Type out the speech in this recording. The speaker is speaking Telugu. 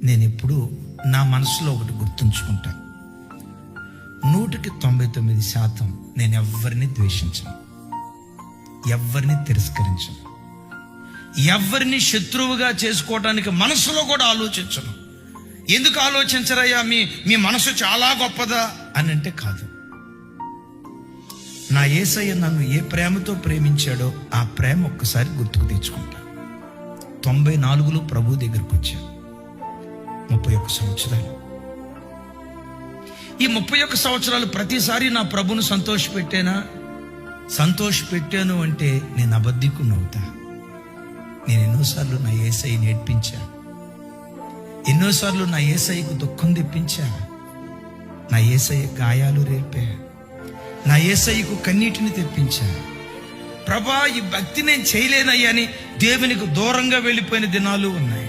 నేను ఎప్పుడూ నా మనసులో ఒకటి గుర్తుంచుకుంటా, 99% నేను ఎవరిని ద్వేషించను, ఎవరిని తిరస్కరించను, ఎవరిని శత్రువుగా చేసుకోవటానికి మనసులో కూడా ఆలోచించను. ఎందుకు ఆలోచించరయ్యా, మీ మనసు చాలా గొప్పదా అని అంటే కాదు. నా యేసయ్య నన్ను ఏ ప్రేమతో ప్రేమించాడో ఆ ప్రేమ ఒక్కసారి గుర్తుకు తెచ్చుకుంటా. 94లో ప్రభు దగ్గరకు వచ్చా, 31 సంవత్సరాలు. ఈ 31 సంవత్సరాలు ప్రతిసారి నా ప్రభును సంతోషపెట్టాను అంటే నేను అబద్ధికుని అవుతా. నేను ఎన్నోసార్లు నా యేసయ్య నేర్పించా, ఎన్నోసార్లు నా యేసయ్యకు దుఃఖం తెప్పించా, నా యేసయ్య గాయాలు రేపా, నా యేసయ్యకు కన్నీటిని తెప్పించా. ప్రభా, ఈ భక్తి నేను చేయలేనయ్యా అని దేవునికి దూరంగా వెళ్ళిపోయిన దినాలు ఉన్నాయి.